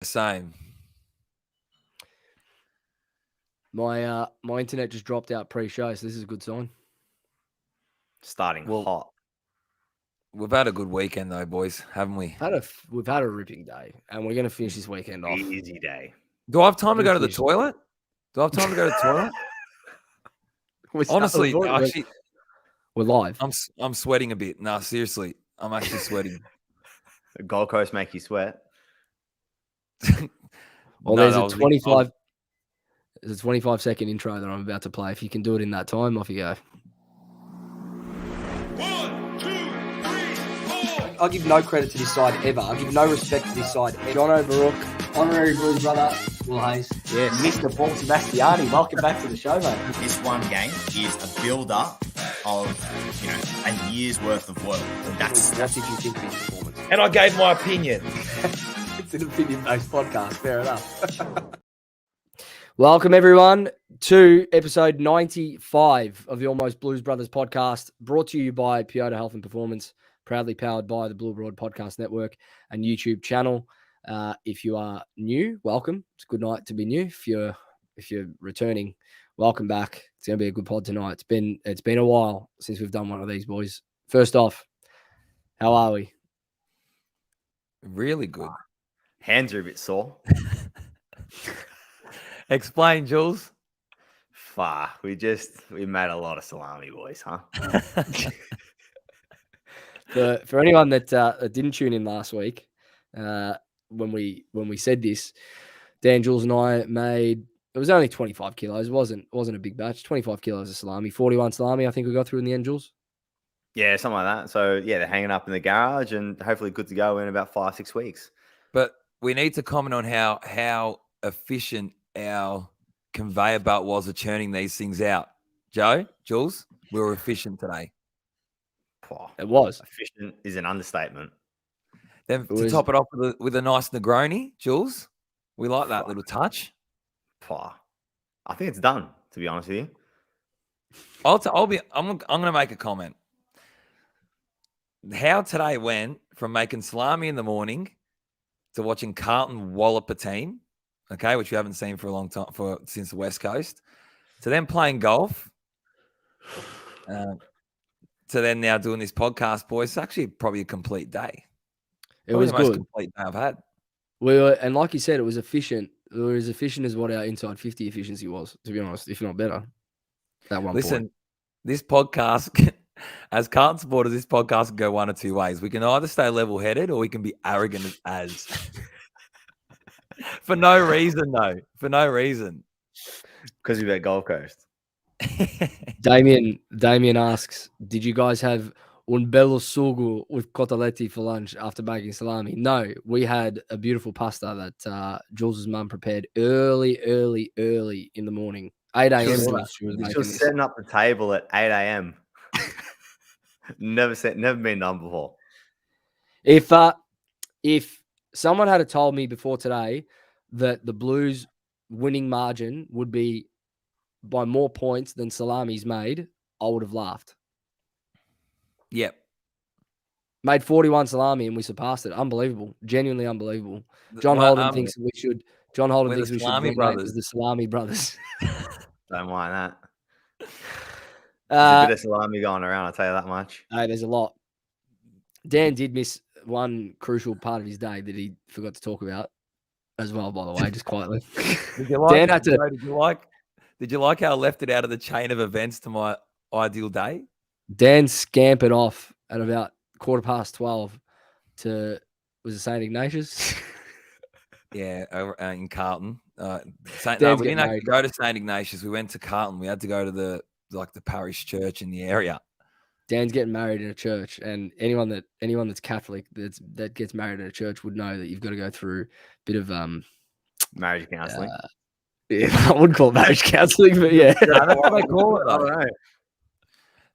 Same. My internet just dropped out pre-show, so this is a good sign. Starting hot. We've had a good weekend though, boys, haven't we? We've had a ripping day, and we're going to finish this weekend off. Easy day. Do I have time to go to the toilet? Honestly, actually, we're live. I'm sweating a bit. No, seriously, I'm actually sweating. The Gold Coast make you sweat. Well, there's a 25-second intro that I'm about to play. If you can do it in that time, off you go. 1, 2, 3, 4. I'll give no credit to this side ever. I'll give no respect to this side. John O'Barook, honorary Blues brother, Will Hayes. Yes. Mr. Paul Sebastiani, welcome back to the show, mate. This one game is a build-up of, a year's worth of work. What did you think of his performance? And I gave my opinion. It's an opinion-based podcast, fair enough. Welcome, everyone, to episode 95 of the Almost Blues Brothers podcast, brought to you by Piota Health and Performance, proudly powered by the Blue Broad Podcast Network and YouTube channel. If you are new, welcome. It's a good night to be new. If you're returning, welcome back. It's going to be a good pod tonight. It's been a while since we've done one of these, boys. First off, how are we? Really good. Hands are a bit sore. Explain, Jules. We made a lot of salami, boys, huh? For anyone that didn't tune in last week, when we said this, Dan, Jules, and I made, it was only 25 kilos. It wasn't a big batch. 25 kilos of salami, 41 salami. I think we got through in the end, Jules. Yeah, something like that. So yeah, they're hanging up in the garage and hopefully good to go in about 5-6 weeks. But we need to comment on how efficient our conveyor belt was at churning these things out. Joe, Jules, we were efficient today. It was. Efficient is an understatement. Then to top it off with a nice Negroni, Jules, we like that little touch. I think it's done, to be honest with you. I'm going to make a comment. How today went from making salami in the morning to watching Carlton wallop a team, okay, which we haven't seen for a long time since the West Coast, to then playing golf, to then now doing this podcast, boys. It's actually probably a complete day. It was the good. Most complete day I've had. And like you said, it was efficient. It was as efficient as what our inside 50 efficiency was, to be honest, if not better. At one point. This podcast, as Carlton supporters, this podcast can go one of two ways. We can either stay level-headed or we can be arrogant as. For no reason, though. For no reason. Because you're at Gold Coast. Damien asks, did you guys have un bello sugo with coteletti for lunch after making salami? No, we had a beautiful pasta that Jules' mum prepared early in the morning. 8 a.m. She was setting up the table at 8 a.m. Never been done before. If someone had told me before today that the Blues winning margin would be by more points than salami's made, I would have laughed. Yep. Made 41 salami and we surpassed it. Unbelievable. Genuinely unbelievable. John Holden thinks we should rename as the Salami Brothers. Don't mind that. There's a bit of salami going around, I'll tell you that much. Hey, there's a lot. Dan did miss one crucial part of his day that he forgot to talk about as well, by the way, just quietly. Did you like how I left it out of the chain of events to my ideal day? Dan scampered off at about 12:15 to, was it St. Ignatius? Yeah, in Carlton. We didn't have to go to St. Ignatius. We went to Carlton. We had to go to the parish church in the area. Dan's getting married in a church, and anyone that's Catholic that gets married in a church would know that you've got to go through a bit of marriage counselling. Yeah, I wouldn't call it marriage counselling, but yeah, that's what they call it. I don't know.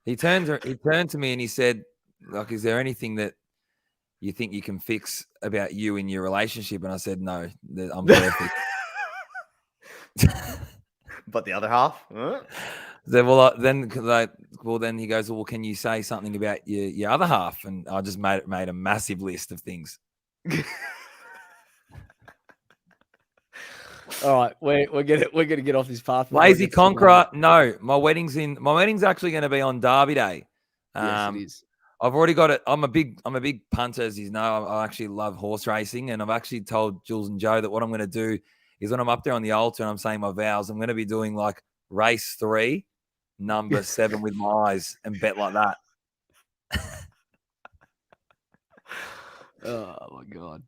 He turned to me and he said, "Like, is there anything that you think you can fix about you in your relationship?" And I said, "No, I'm perfect." But the other half? Huh? Then he goes, "Well, can you say something about your other half?" And I just made a massive list of things. All right, we're gonna get off this path. before it Lazy gets too long. Conqueror. No, my wedding's actually going to be on Derby Day. Yes, it is. I've already got it. I'm a big punter, as you know. I actually love horse racing, and I've actually told Jules and Joe that what I'm going to do is when I'm up there on the altar and I'm saying my vows, I'm going to be doing like race 3, number 7 with my eyes and bet like that. Oh my god!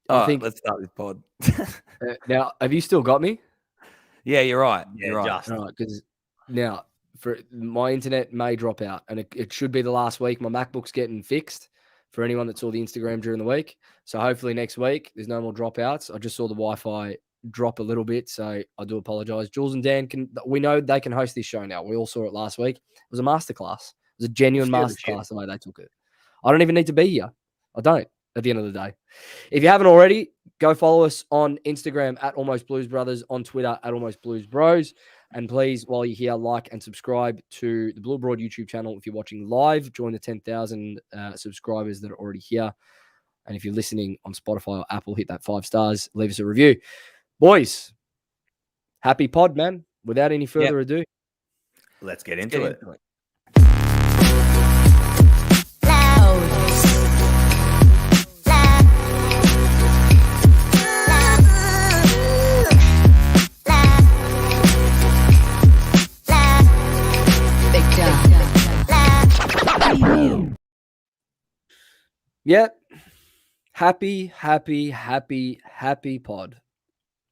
All I right, think let's start this pod. now. Have you still got me? Yeah, you're right. Yeah, You're right. just. All right, because now for my internet may drop out, and it should be the last week. My MacBook's getting fixed for anyone that saw the Instagram during the week. So hopefully next week there's no more dropouts. I just saw the Wi-Fi drop a little bit, so I do apologize. Jules and Dan we know they can host this show now. We all saw it last week. It was a masterclass. It was a genuine Steal the masterclass the way they took it. I don't even need to be here. I don't. At the end of the day, if you haven't already, go follow us on Instagram at Almost Blues Brothers, on Twitter at Almost Blues Bros. And please, while you're here, like and subscribe to the Blue Broad YouTube channel. If you're watching live, join the 10,000 subscribers that are already here. And if you're listening on Spotify or Apple, hit that 5 stars, leave us a review. Boys, happy pod, man. Without any further ado. Let's get into it. Yep. Happy pod.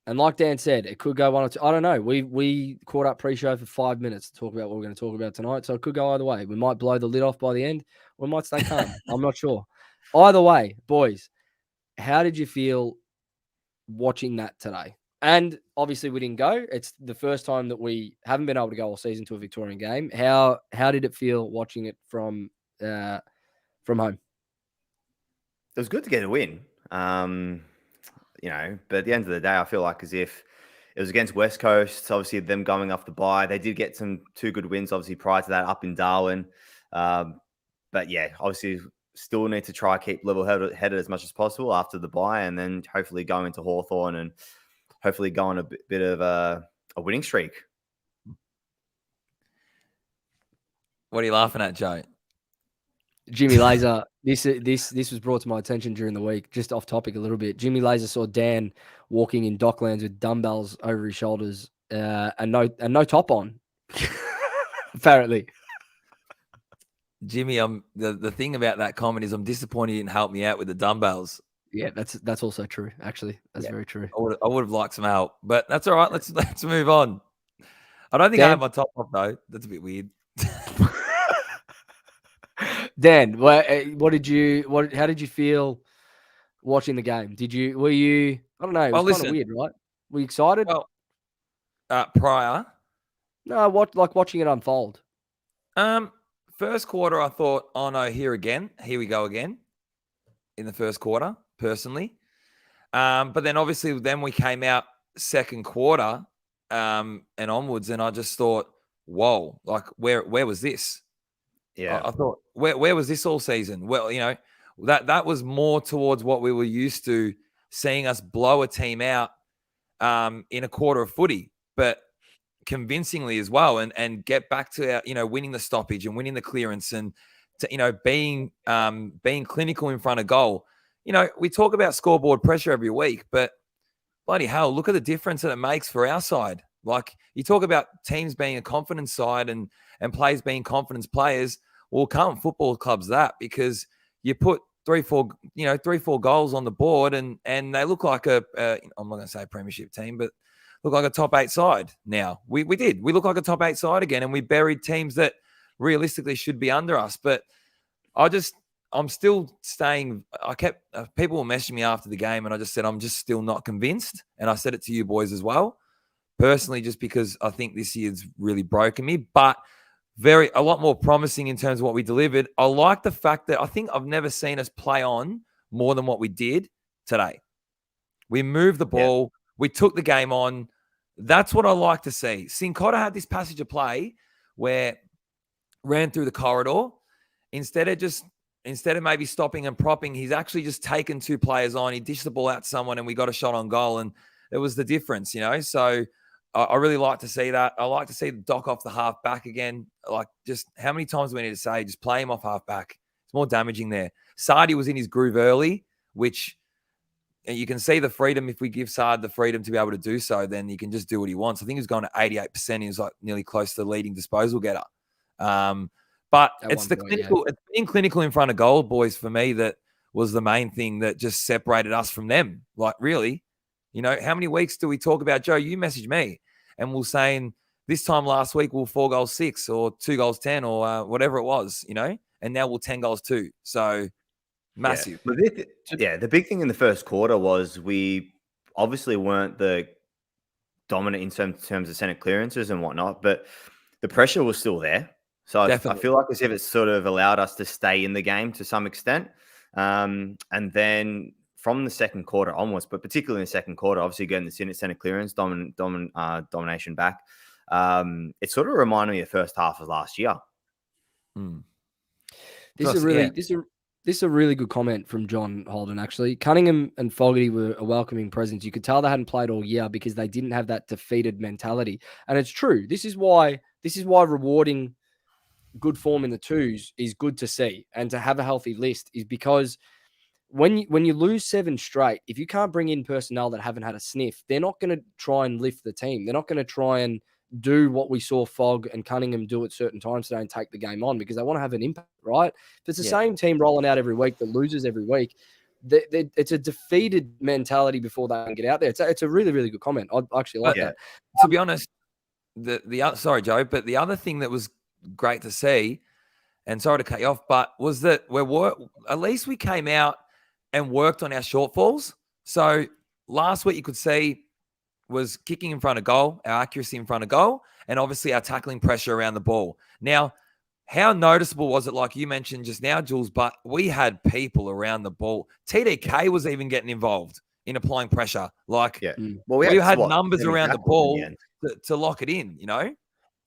And like Dan said, it could go one or two. I don't know. We caught up pre-show for 5 minutes to talk about what we're going to talk about tonight. So it could go either way. We might blow the lid off by the end. Or we might stay calm. I'm not sure. Either way, boys, how did you feel watching that today? And obviously we didn't go. It's the first time that we haven't been able to go all season to a Victorian game. How did it feel watching it from home? It was good to get a win. But at the end of the day, I feel like as if it was against West Coast, obviously them going off the bye. They did get two good wins, obviously, prior to that up in Darwin. But yeah, obviously still need to try keep level-headed as much as possible after the bye, and then hopefully go into Hawthorn and hopefully go on a bit of a winning streak. What are you laughing at, Joe? Jimmy Laser, this was brought to my attention during the week, just off topic a little bit. Jimmy Laser saw Dan walking in Docklands with dumbbells over his shoulders and no top on, apparently. Jimmy, the thing about that comment is I'm disappointed you didn't help me out with the dumbbells. Yeah, that's also true. Actually, that's very true. I would have liked some help, but that's all right. Let's move on. I don't think I have my top off though. That's a bit weird. Dan, how did you feel watching the game? Were you, I don't know, it was kind of weird, right? Were you excited? Well, prior. No, watching it unfold. First quarter, I thought, oh no, here we go again in the first quarter, personally. But then obviously we came out second quarter and onwards, and I just thought, whoa, like where was this? Yeah, I thought, where was this all season? Well, that was more towards what we were used to seeing us blow a team out in a quarter of footy, but convincingly as well, and get back to our, winning the stoppage and winning the clearance and being clinical in front of goal. We talk about scoreboard pressure every week, but bloody hell, look at the difference that it makes for our side. Like you talk about teams being a confidence side and players being confidence players. Well, Carlton Football Club's that, because you put 3-4 goals on the board and they look like I'm not going to say a premiership team, but look like a top 8 side now. We did. We look like a top 8 side again, and we buried teams that realistically should be under us. But I'm still staying. People were messaging me after the game, and I just said, I'm just still not convinced. And I said it to you boys as well, personally, just because I think this year's really broken me, but a lot more promising in terms of what we delivered. I like the fact that I think I've never seen us play on more than what we did today. We moved the ball. Yeah. We took the game on. That's what I like to see. Sincotta had this passage of play where ran through the corridor. Instead of maybe stopping and propping, he's actually just taken 2 players on. He dished the ball out to someone, and we got a shot on goal. And it was the difference, So I really like to see that. I like to see Doc off the half back again. Like, just how many times do we need to say, just play him off half back? It's more damaging there. Sardi was in his groove early, which you can see the freedom. If we give Sard the freedom to be able to do so, then he can just do what he wants. I think he was going to 88%. He was like nearly close to the leading disposal getter. But it's the clinical, it's being clinical in front of goal, boys, for me, that was the main thing that just separated us from them. Like, really, how many weeks do we talk about, Joe? You messaged me and we're saying this time last week we'll 4 goals 6 or 2 goals 10 or whatever it was, and now we'll 10 goals 2. So massive. Yeah. The big thing in the first quarter was we obviously weren't the dominant in terms of center clearances and whatnot, but the pressure was still there. So I feel like as if it's sort of allowed us to stay in the game to some extent. And then from the second quarter onwards, but particularly in the second quarter, obviously getting the center clearance domination back, it sort of reminded me of the first half of last year. This is a really good comment from John Holden, actually. Cunningham and Fogarty were a welcoming presence. You could tell they hadn't played all year because they didn't have that defeated mentality. And it's true. This is why rewarding good form in the twos is good to see, and to have a healthy list is because when you lose 7 straight, if you can't bring in personnel that haven't had a sniff, they're not going to try and lift the team. They're not going to try and do what we saw Fogg and Cunningham do at certain times today and take the game on, because they want to have an impact, right? If it's the same team rolling out every week that loses every week, it's a defeated mentality before they can get out there. It's a really, really good comment. I actually like that. To be honest, sorry, Joe, but the other thing that was great to see, and sorry to cut you off, but was that at least we came out and worked on our shortfalls. So last week you could see was kicking in front of goal, our accuracy in front of goal, and obviously our tackling pressure around the ball. Now, how noticeable was it, like you mentioned just now, Jules, but we had people around the ball. TDK was even getting involved in applying pressure. Like, well, we had numbers around the ball to lock it in,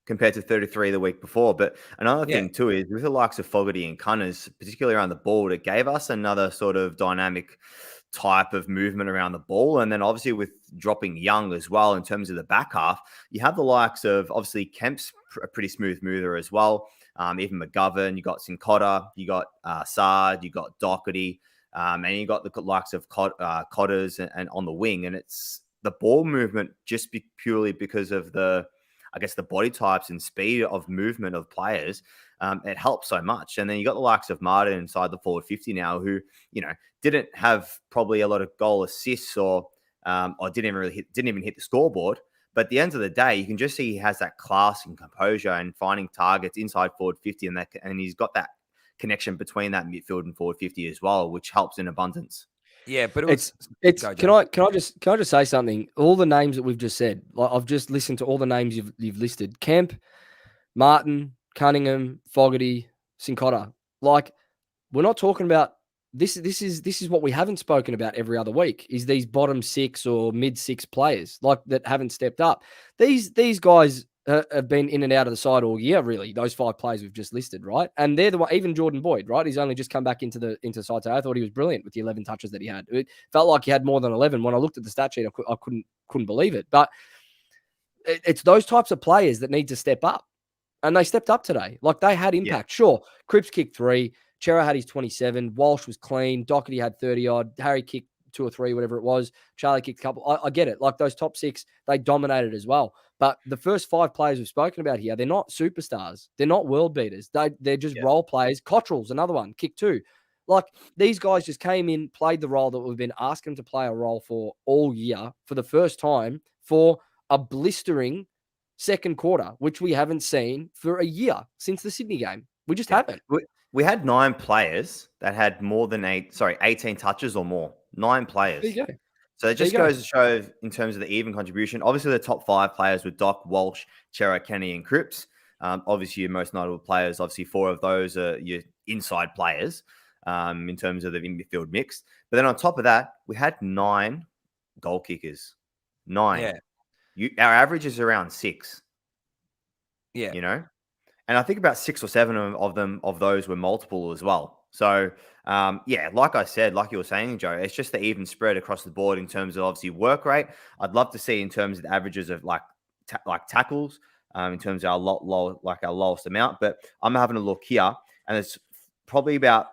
compared to 33 the week before. But another thing too is with the likes of Fogarty and Cunners, particularly around the ball, it gave us another sort of dynamic type of movement around the ball. And then obviously with dropping Young as well in terms of the back half, you have the likes of obviously Kemp's a pretty smooth mover as well. Even McGovern, you got Sincotta, you got Sard, you got Doherty, and you got the likes of Cotters and on the wing. And it's the ball movement just purely because of the body types and speed of movement of players. It helps so much. And then you got the likes of Martin inside the forward 50 now, who, didn't have probably a lot of goal assists or didn't even hit the scoreboard. But at the end of the day, you can just see he has that class and composure and finding targets inside forward 50, and he's got that connection between that midfield and forward 50 as well, which helps in abundance. Yeah, but it's. Can I just say something? All the names that we've just said, like I've just listened to all the names you've listed: Kemp, Martin, Cunningham, Fogarty, Sincotta. Like, we're not talking about this. This is what we haven't spoken about every other week. Is these bottom 6 or mid 6 players like that haven't stepped up? These guys have been in and out of the side all year, really. Those 5 players we've just listed, right? And they're the one. Even Jordan Boyd, right? He's only just come back into the side. So I thought he was brilliant with the 11 touches that he had. It felt like he had more than 11. When I looked at the stat sheet, I couldn't believe it. But it's those types of players that need to step up, and they stepped up today. Like, they had impact. Yeah. Sure, Cripps kicked 3. Chera had his 27. Walsh was clean. Doherty had 30 odd. Harry kicked 2 or 3, whatever it was. Charlie kicked a couple. I get it. Like, those top 6, they dominated as well. But the first 5 players we've spoken about here, they're not superstars. They're not world beaters. They're just role players. Cottrell's another one, kicked 2. Like, these guys just came in, played the role that we've been asking them to play a role for all year for the first time for a blistering second quarter, which we haven't seen for a year since the Sydney game. We just haven't. We had 9 players that had more than 18 touches or more. 9 players. There you go. So it just goes to show in terms of the even contribution. Obviously, the top 5 players were Doc, Walsh, Chera, Kenny, and Cripps. Obviously, your most notable players, obviously 4 of those are your inside players in terms of the midfield mix. But then on top of that, we had 9 goal kickers. 9. Yeah. Our average is around 6. Yeah. And I think about 6 or 7 of those were multiple as well. So, like I said, like you were saying, Joe, it's just the even spread across the board in terms of obviously work rate. I'd love to see in terms of the averages of like tackles, in terms of our our lowest amount. But I'm having a look here, and it's probably about,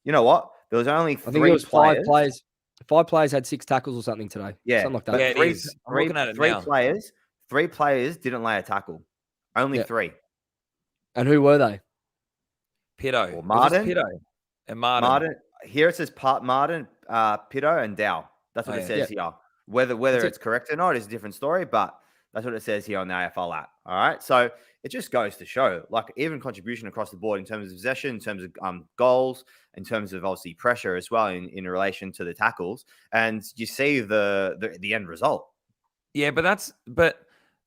you know what? There was only I think it three was players. 5 players. 5 players had 6 tackles or something today. Yeah, Something like that. but Yeah, it is. I'm looking at it three now. players didn't lay a tackle. Only Yeah. 3. And who were they? Pitto. Well, It was just Martin, Pitto and Martin. Martin. Here it says Martin, Pitto, and Dow. That's what Oh, it yeah. says here. Whether That's it. it's correct or not is a different story, but that's what it says here on the AFL app. All right, so it just goes to show, like, even contribution across the board in terms of possession, in terms of goals, in terms of obviously pressure as well in relation to the tackles, and you see the end result. Yeah, but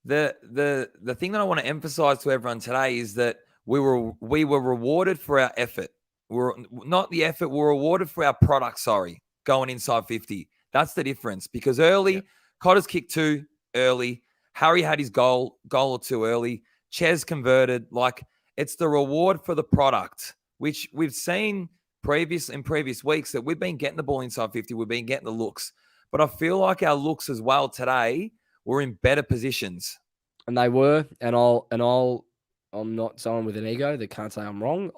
the thing that I want to emphasize to everyone today is that we were rewarded for our effort. We're not the effort, we're rewarded for our product, going inside 50. That's the difference. Because early, Cotter's kicked 2 early. Harry had his goal or 2 early. Ches converted. Like, it's the reward for the product, which we've seen in previous weeks that we've been getting the ball inside 50. We've been getting the looks. But I feel like our looks as well today were in better positions. And they were, I'm not someone with an ego that can't say I'm wrong.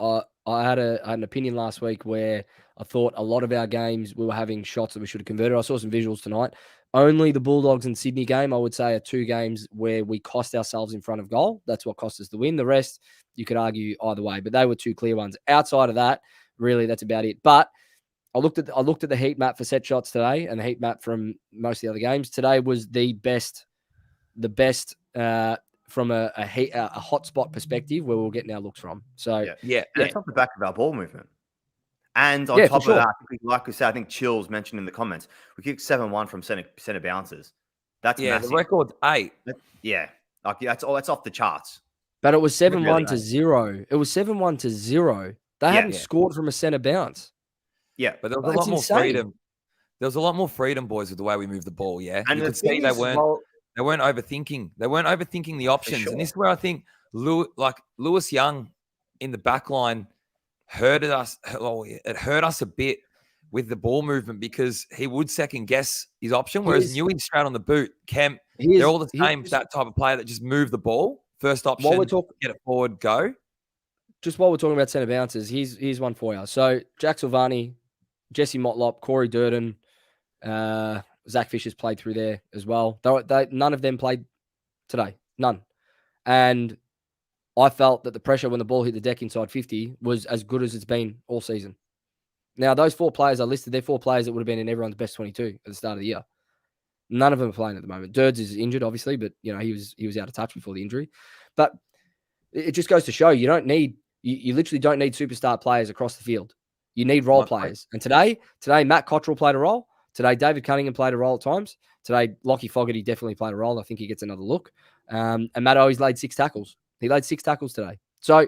I had an opinion last week where I thought a lot of our games we were having shots that we should have converted. I saw some visuals tonight. Only the Bulldogs and Sydney game, I would say, are 2 games where we cost ourselves in front of goal. That's what cost us the win. The rest, you could argue either way, but they were 2 clear ones. Outside of that, really, that's about it. But I looked at the heat map for set shots today, and the heat map from most of the other games. Today was the best from a hotspot perspective where we're getting our looks from. So And it's off the back of our ball movement. And on Yeah, top for of sure. that, like we said, I think Chills mentioned in the comments, we kicked 7-1 from center bounces. That's massive. The record's 8. That's off the charts. But it was 7-1 really to is. 0. It was 7-1 to 0. They hadn't scored from a center bounce. Yeah, But there was a lot more freedom. There was a lot more freedom, boys, with the way we moved the ball. Yeah, and you the could see thing they is, weren't overthinking. They weren't overthinking the options, sure. and this is where I think Lewis Young in the back line hurted us. It hurt us a bit with the ball movement because he would second guess his option, whereas Newey straight on the boot. Kemp, they're all the same. That type of player that just move the ball. First option, get it forward, go. Just while we're talking about centre bounces, here's one for you. So Jack Silvani, Jesse Motlop, Corey Durden, Zach Fisher's played through there as well. None of them played today. None. And I felt that the pressure when the ball hit the deck inside 50 was as good as it's been all season. Now, those 4 players I listed, they're 4 players that would have been in everyone's best 22 at the start of the year. None of them are playing at the moment. Durds is injured, obviously, but he was out of touch before the injury. But it just goes to show you literally don't need superstar players across the field. You need role players. And today Matt Cottrell played a role. Today David Cunningham played a role at times. Today Lockie Fogarty definitely played a role. I think he gets another look. And Matt O's laid 6 tackles. He laid 6 tackles today. So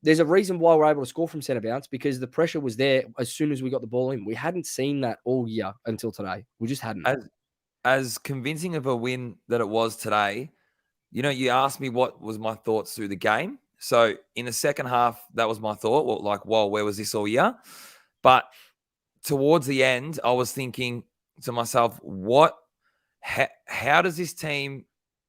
there's a reason why we're able to score from centre bounce because the pressure was there as soon as we got the ball in. We hadn't seen that all year until today. We just hadn't. As convincing of a win that it was today, you asked me what was my thoughts through the game. So in the second half, that was my thought. Well, where was this all year? But towards the end, I was thinking to myself, how does this team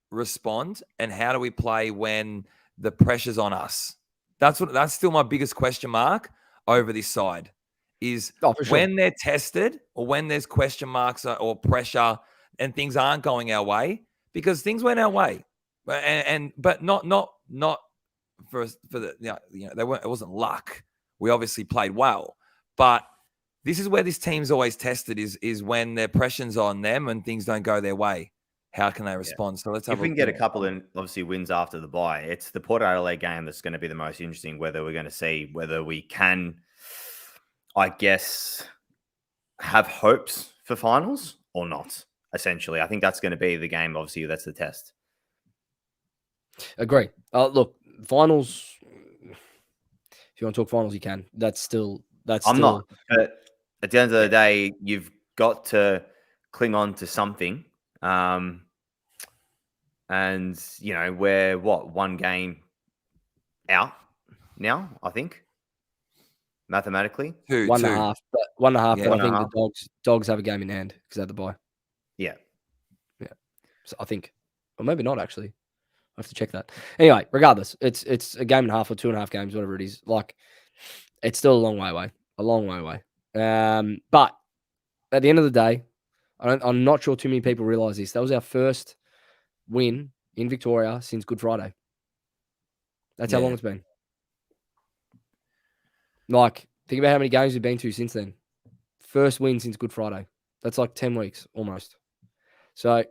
respond and how do we play when the pressure's on us? That's still my biggest question mark over this side is when they're tested or when there's question marks or pressure and things aren't going our way, because things went our way, but not for the they weren't. It wasn't luck. We obviously played well, but this is where this team's always tested is when their pressure's on them and things don't go their way. How can they respond? So let's have. If we can get a couple of obviously wins after the bye, it's the Port Adelaide game that's going to be the most interesting. Whether we're going to see whether we can, I guess, have hopes for finals or not. Essentially, I think that's going to be the game. Obviously, that's the test. Agree. Look, finals. If you want to talk finals, you can. I'm not. But at the end of the day, you've got to cling on to something. And we're one game out now, I think. mathematically. Two. 1.5, but 1.5. Yeah. But I think 1.5. the dogs have a game in hand because they had the bye. Yeah. So I think, or maybe not actually. I have to check that. Anyway, regardless, it's a game and a half or 2.5 games, whatever it is. Like, it's still a long way away. A long way away. But at the end of the day, I'm not sure too many people realize this. That was our first win in Victoria since Good Friday. That's how long it's been. Like, think about how many games we've been to since then. First win since Good Friday. That's like 10 weeks almost. So,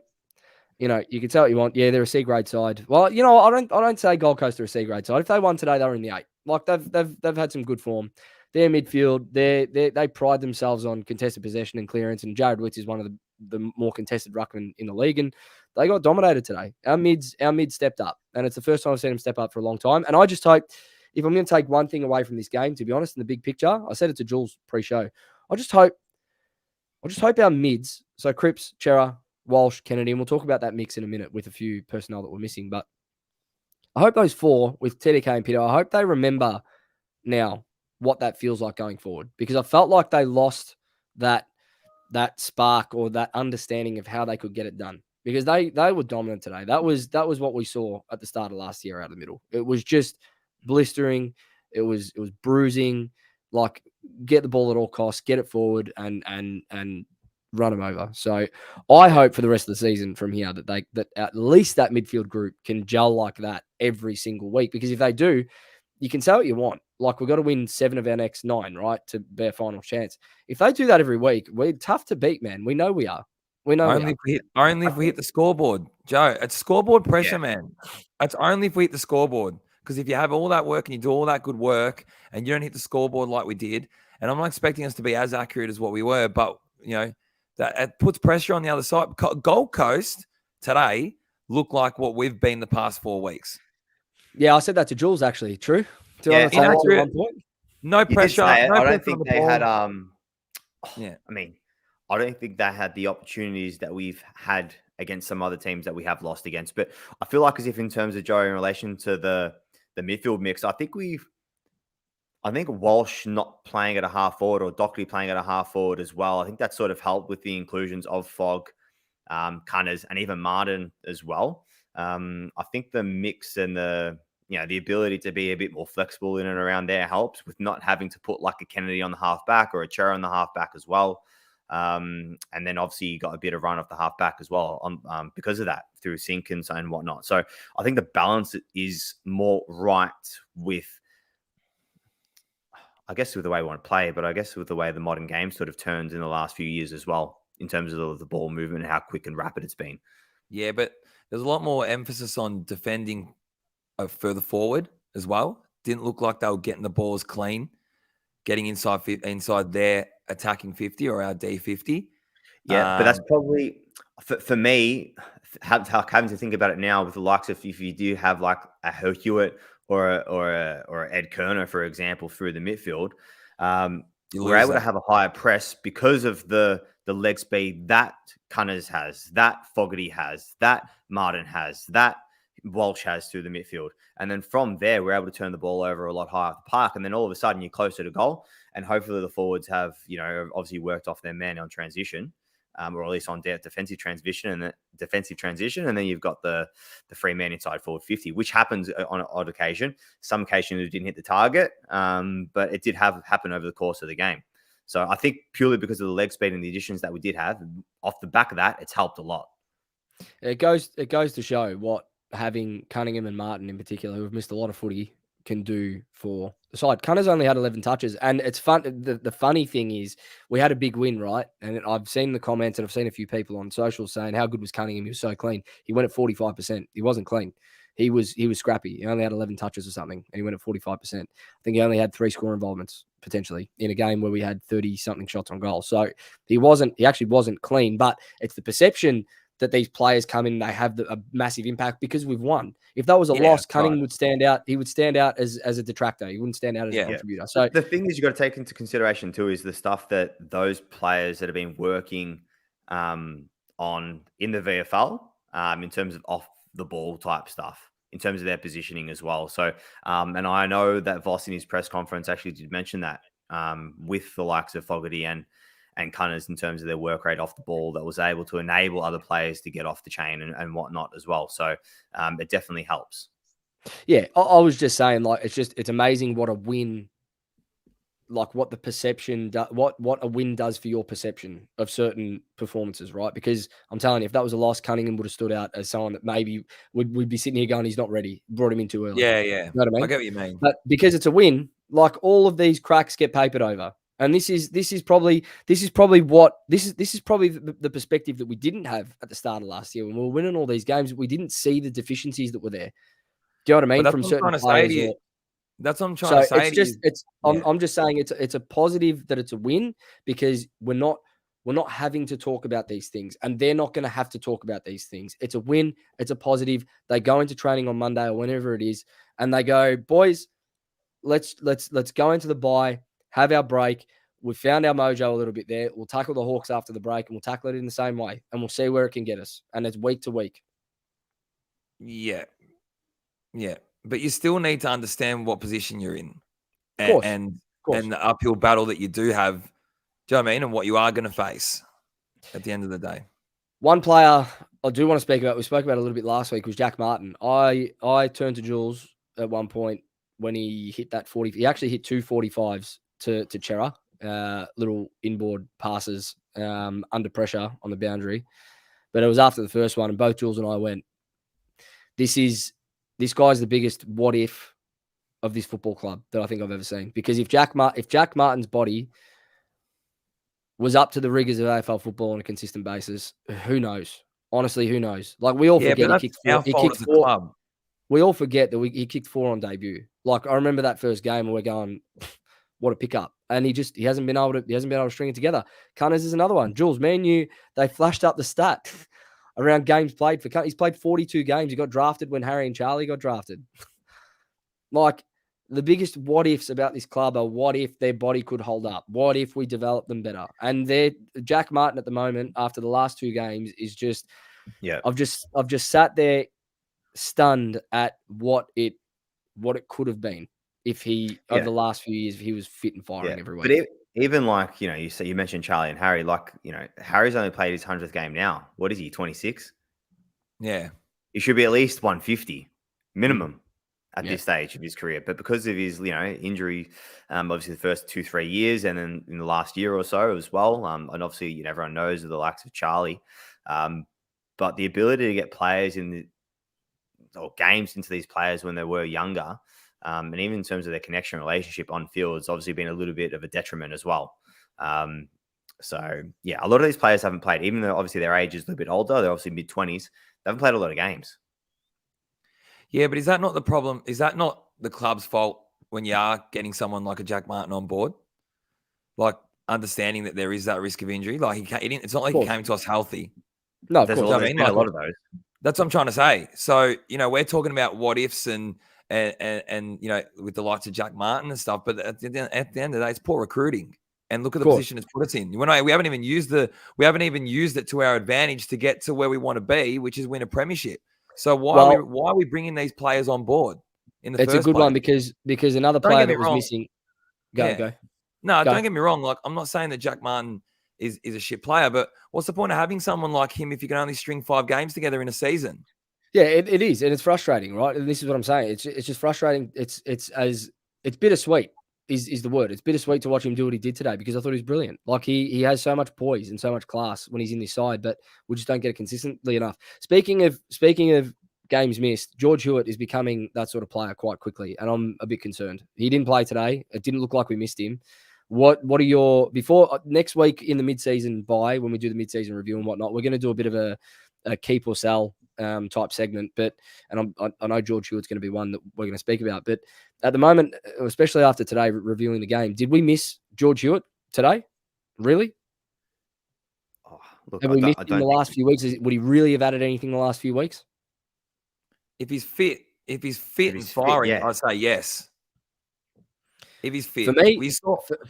you know, you can say what you want. Yeah, they're a C grade side. Well, you know, I don't say Gold Coast are a C grade side. If they won today, they were in the 8. Like they've had some good form. Their midfield, they pride themselves on contested possession and clearance. And Jared Witts is one of the more contested ruckmen in the league, and they got dominated today. Our mids stepped up, and it's the first time I've seen them step up for a long time. And I just hope, if I'm going to take one thing away from this game, to be honest, in the big picture, I said it to Jules pre-show. I just hope our mids, so Cripps, Chera, Walsh, Kennedy, and we'll talk about that mix in a minute with a few personnel that we're missing. But I hope those 4 with TDK and Pito, I hope they remember now what that feels like going forward, because I felt like they lost that spark or that understanding of how they could get it done, because they were dominant today. That was what we saw at the start of last year out of the middle. It was just blistering. It was bruising. Like, get the ball at all costs, get it forward, and run them over. So I hope for the rest of the season from here that at least that midfield group can gel like that every single week, because if they do, you can say what you want. Like, we've got to win 7 of our next 9, right, to bear final chance. If they do that every week, we're tough to beat, man. We know we are. Only if we hit the scoreboard, Joe. It's scoreboard pressure, man. It's only if we hit the scoreboard. Because if you have all that work and you do all that good work and you don't hit the scoreboard like we did, and I'm not expecting us to be as accurate as what we were, but you know that it puts pressure on the other side. Gold Coast today looked like what we've been the past 4 weeks. Yeah, I said that to Jules actually. True. Yeah, one point. No pressure. I No don't pressure on think the they ball. had. Yeah. I mean, I don't think they had the opportunities that we've had against some other teams that we have lost against. But I feel like, as if in terms of Joe, in relation to the midfield mix, I think Walsh not playing at a half forward, or Dockley playing at a half forward as well, I think that sort of helped with the inclusions of Fogg, Cunners, and even Martin as well. I think the mix and the ability to be a bit more flexible in and around there helps, with not having to put like a Kennedy on the half back or a Chera on the half back as well. And then obviously you got a bit of run off the half back as well because of that, through Sink and whatnot. So I think the balance is more right with, I guess, with the way we want to play, but I guess with the way the modern game sort of turns in the last few years as well, in terms of the ball movement and how quick and rapid it's been. Yeah, but there's a lot more emphasis on defending further forward as well. Didn't look like they were getting the balls clean, getting inside their attacking 50 or our D50. Yeah, but that's probably, for me, having to think about it now with the likes of, if you do have like a Hewitt or a Ed Kerner, for example, through the midfield, we're able to have a higher press because of the leg speed that Cunners has, that Fogarty has, that Martin has, that Walsh has through the midfield. And then from there, we're able to turn the ball over a lot higher up the park. And then all of a sudden you're closer to goal. And hopefully the forwards have, obviously worked off their man on transition, or at least on defensive transition. And then you've got the free man inside forward 50, which happens on an odd occasion. Some occasions it didn't hit the target, but it did happen over the course of the game. So I think purely because of the leg speed and the additions that we did have, off the back of that, it's helped a lot. It goes to show what having Cunningham and Martin in particular, who have missed a lot of footy, can do for the side. Cunner's only had 11 touches, and it's fun. The funny thing is, we had a big win, right? And I've seen the comments, and I've seen a few people on social saying how good was Cunningham. He was so clean. He went at 45%. He wasn't clean. He was scrappy. He only had 11 touches or something, and he went at 45%. I think he only had 3 score involvements potentially in a game where we had 30-something shots on goal. So he actually wasn't clean, but it's the perception that these players come in, they have a massive impact because we've won. If that was a loss, Cunningham would stand out. He would stand out as a detractor. He wouldn't stand out as a contributor. So the thing is, you got to take into consideration too is the stuff that those players that have been working on in the VFL, in terms of off the ball type stuff, in terms of their positioning as well. So, and I know that Voss in his press conference actually did mention that with the likes of Fogarty and Cunners in terms of their work rate off the ball that was able to enable other players to get off the chain and whatnot as well. So it definitely helps. Yeah, I was just saying, like, it's amazing what a win, like what the perception, what a win does for your perception of certain performances, right? Because I'm telling you, if that was a loss, Cunningham would have stood out as someone that maybe we'd be sitting here going, he's not ready, brought him in too early. Yeah. You know what I mean? I get what you mean. But because it's a win, like all of these cracks get papered over. And this is probably the perspective that we didn't have at the start of last year when we were winning all these games. We didn't see the deficiencies that were there. Do you know what I mean? But From that's what I'm certain trying to say players. to you. That's what I'm trying to say to you. I'm just saying it's a positive that it's a win because we're not having to talk about these things, and they're not going to have to talk about these things. It's a win. It's a positive. They go into training on Monday or whenever it is, and they go, boys, let's go into the bye, have our break. We found our mojo a little bit there. We'll tackle the Hawks after the break, and we'll tackle it in the same way, and we'll see where it can get us. And it's week to week. Yeah. But you still need to understand what position you're in, and the uphill battle that you do have. Do you know what I mean? And what you are going to face at the end of the day. One player I do want to speak about, we spoke about a little bit last week, was Jack Martin. I turned to Jules at one point when he hit that 40. He actually hit 2 45s to Chera, little inboard passes under pressure on the boundary. But it was after the first one, and both Jules and I went, this guy's the biggest what if of this football club that I think I've ever seen. Because if Jack Martin's body was up to the rigors of AFL football on a consistent basis, who knows? Honestly, who knows? Like we all forget he kicked 4. He kicked 4. Club. We all forget that he kicked 4 on debut. Like I remember that first game, and we're going, what a pickup! And he hasn't been able to string it together. Cunners is another one. Jules, man, they flashed up the stat around games played for. He's played 42 games. He got drafted when Harry and Charlie got drafted. Like the biggest what ifs about this club are what if their body could hold up? What if we develop them better? And Jack Martin at the moment, after the last 2 games, is just, I've just sat there stunned at what it could have been if he over the last few years, if he was fit and firing every week. But even like, you mentioned Charlie and Harry, like, Harry's only played his 100th game now. What is he, 26? Yeah. He should be at least 150 minimum at this stage of his career. But because of his, injury, obviously the first 2-3 years and then in the last year or so as well, and obviously everyone knows of the likes of Charlie, but the ability to get players or games into these players when they were younger, and even in terms of their connection relationship on field, it's obviously been a little bit of a detriment as well. So, a lot of these players haven't played, even though obviously their age is a little bit older. They're obviously mid-20s. They haven't played a lot of games. Yeah, but is that not the problem? Is that not the club's fault when you are getting someone like a Jack Martin on board? Like understanding that there is that risk of injury. Like it's not like he came to us healthy. No, of There's course. been a lot of those. That's what I'm trying to say. So, we're talking about what ifs and with the likes of Jack Martin and stuff, but at the end of the day, it's poor recruiting. And look at the position it's put us in. We haven't even used it to our advantage to get to where we want to be, which is win a premiership. So why are we bringing these players on board in the first place? It's a good one because another player that was missing. Go. No, don't get me wrong. Like I'm not saying that Jack Martin is a shit player, but what's the point of having someone like him if you can only string 5 games together in a season? Yeah, it is, and it's frustrating, right? And this is what I'm saying. It's just frustrating. It's bittersweet is the word. It's bittersweet to watch him do what he did today because I thought he was brilliant. Like he has so much poise and so much class when he's in this side, but we just don't get it consistently enough. Speaking of games missed, George Hewitt is becoming that sort of player quite quickly, and I'm a bit concerned. He didn't play today. It didn't look like we missed him. What are your before next week in the mid-season bye when we do the mid-season review and whatnot? We're going to do a bit of a keep or sell type segment, and I know George Hewitt's going to be one that we're going to speak about. But at the moment, especially after today, reviewing the game, did we miss George Hewitt today? Really? Look, have we missed him in the last few weeks? Would he really have added anything in the last few weeks? If he's fit and firing, I'd say yes. If he's fit, for me,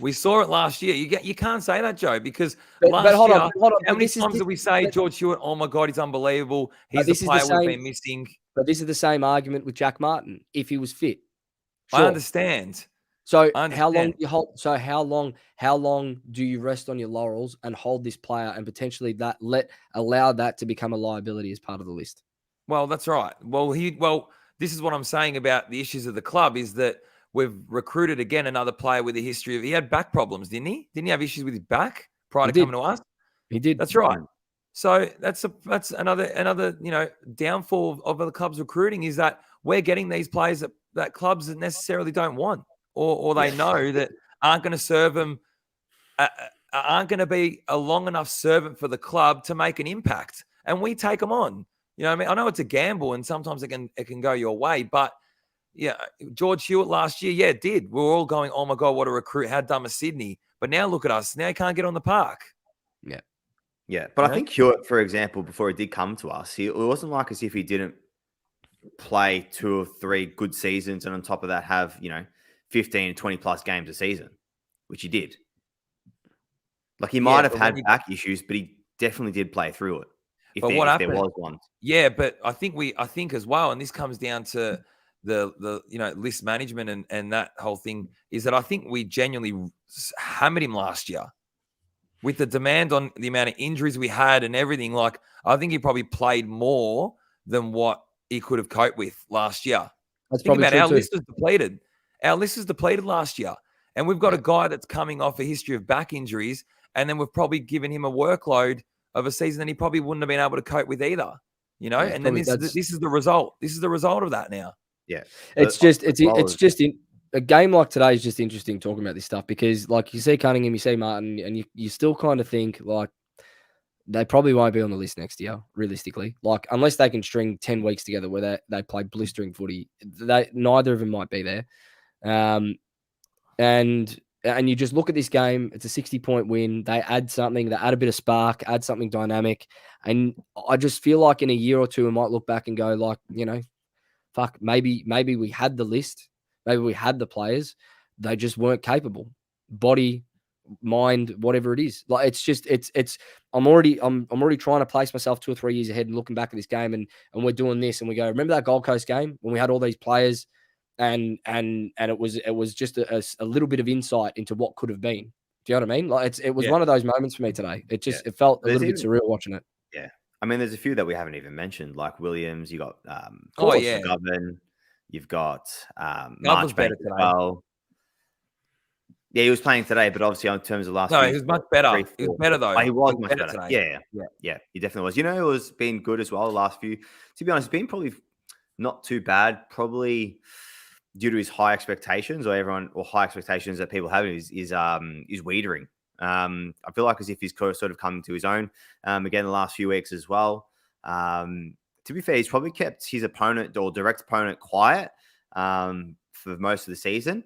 we saw it last year. You can't say that, Joe, because hold on. How many times did we say George Hewitt? Oh my God, he's unbelievable. He's the player we've been missing. But this is the same argument with Jack Martin. If he was fit, sure. I understand. So I how long understand. do you hold? So how long do you rest on your laurels and hold this player and potentially allow that to become a liability as part of the list? Well, that's right. Well, this is what I'm saying about the issues of the club is that we've recruited again another player with a history of he had back problems, didn't he? Didn't he have issues with his back prior He to did. coming to us? He did. That's right. So that's another downfall of the club's recruiting is that we're getting these players that clubs necessarily don't want, or they know that aren't going to serve them, aren't going to be a long enough servant for the club to make an impact, and we take them on. You know what I mean? I know it's a gamble, and sometimes it can go your way, but yeah, George Hewitt last year, it did. We were all going, oh my God, what a recruit! How dumb is Sydney? But now look at us. Now he can't get on the park. Yeah. Yeah, but I think Hewitt, for example, before he did come to us, it wasn't like as if he didn't play 2 or 3 good seasons and on top of that have, 15, 20 plus games a season, which he did. Like he might have had back issues, but he definitely did play through it. If there was one. Yeah, but I think as well, and this comes down to the list management and that whole thing, is that I think we genuinely hammered him last year. With the demand on the amount of injuries we had and everything, like I think he probably played more than what he could have coped with last year. That's Think probably about true our too. list was depleted. Our list was depleted last year. And we've got a guy that's coming off a history of back injuries, and then we've probably given him a workload of a season that he probably wouldn't have been able to cope with either. And then this is the result. This is the result of that now. Yeah. It's just a game like today is just interesting talking about this stuff because, like, you see Cunningham, you see Martin, and you still kind of think like they probably won't be on the list next year, realistically. Like, unless they can string 10 weeks together where they play blistering footy, neither of them might be there. And you just look at this game; it's a 60-point win. They add something, they add a bit of spark, add something dynamic, and I just feel like in a year or two, we might look back and go, like, fuck, maybe we had the list. Maybe we had the players. They just weren't capable. Body, mind, whatever it is. Like I'm already trying to place myself 2 or 3 years ahead and looking back at this game and we're doing this and we go, remember that Gold Coast game when we had all these players and it was just a little bit of insight into what could have been. Do you know what I mean? Like it was one of those moments for me today. It felt a little bit surreal watching it. Yeah. I mean, there's a few that we haven't even mentioned, like Williams. You got Govan. You've got Marchbank as well. Yeah, he was playing today, but obviously in terms of last he was much better. He was better though. Oh, he was much better. Today. Yeah, he definitely was. Who has been good as well the last few? To be honest, been probably not too bad. Probably due to his high expectations or high expectations that people have is Wiedering. I feel like as if he's sort of coming to his own again the last few weeks as well. To be fair, he's probably kept his opponent or direct opponent quiet for most of the season.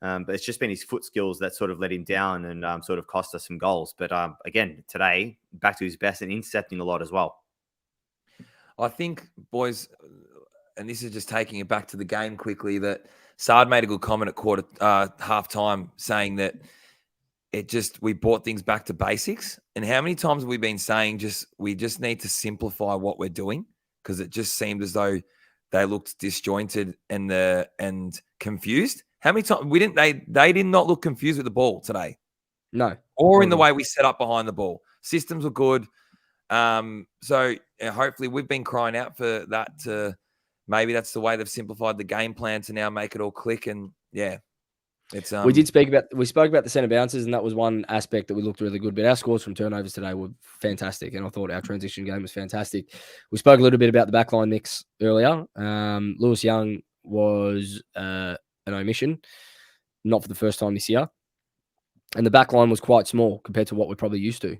But it's just been his foot skills that sort of let him down and sort of cost us some goals. But again, today, back to his best and intercepting a lot as well. I think, boys, and this is just taking it back to the game quickly, that Sard made a good comment at half time saying that we brought things back to basics. And how many times have we been saying we just need to simplify what we're doing? Because it just seemed as though they looked disjointed and confused. How many times they did not look confused with the ball today? No. Or in the way we set up behind the ball. Systems were good. So hopefully we've been crying out for that to maybe that's the way they've simplified the game plan to now make it all click. And yeah, it's we spoke about the centre bounces, and that was one aspect that we looked really good. But our scores from turnovers today were fantastic, and I thought our transition game was fantastic. We spoke a little bit about the backline mix earlier. Lewis Young was an omission, not for the first time this year, and the backline was quite small compared to what we're probably used to.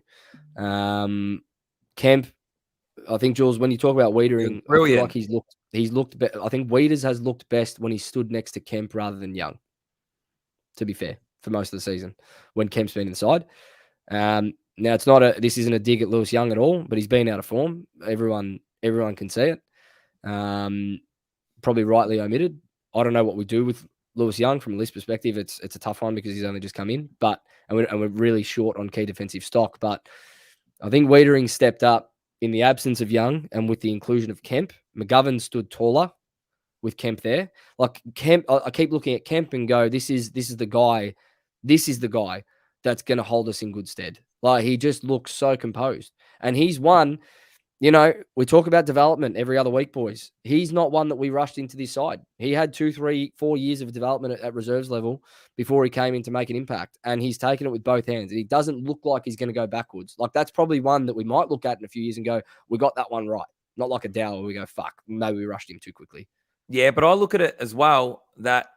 Kemp, I think, Jules, when you talk about Wiedering, I feel like he's looked better. I think Wieders has looked best when he stood next to Kemp rather than Young, to be fair, for most of the season when Kemp's been inside. Now this isn't a dig at Lewis Young at all, but he's been out of form. Everyone can see it. Probably rightly omitted. I don't know what we do with Lewis Young from a list perspective. It's a tough one because he's only just come in, and we're really short on key defensive stock. But I think Wiedering stepped up in the absence of Young and with the inclusion of Kemp. McGovern stood taller. with Kemp there. Like Kemp, I keep looking at Kemp and go, this is the guy. This is the guy that's going to hold us in good stead. Like he just looks so composed, and he's one. You know, we talk about development every other week, boys. He's not one that we rushed into this side. He had 2, 3, 4 years of development at reserves level before he came in to make an impact. And he's taken it with both hands. And he doesn't look like he's going to go backwards. Like that's probably one that we might look at in a few years and go, we got that one right. Not like a Dow where we go, fuck, maybe we rushed him too quickly. Yeah, but I look at it as well that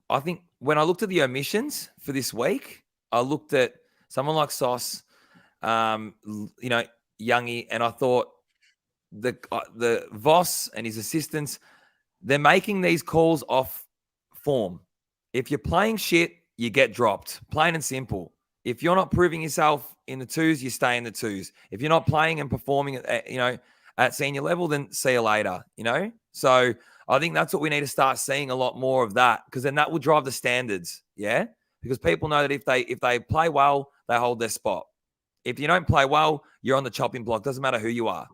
I think when I looked at the omissions for this week, I looked at someone like Sauce, you know, Youngie, and I thought the Voss and his assistants, they're making these calls off form. If you're playing shit, you get dropped, plain and simple. If you're not proving yourself in the twos, you stay in the twos. If you're not playing and performing at, you know, at senior level, then see you later, you know? So I think that's what we need to start seeing a lot more of that, because then that will drive the standards, yeah? Because people know that if they play well, they hold their spot. If you don't play well, you're on the chopping block. Doesn't matter who you are.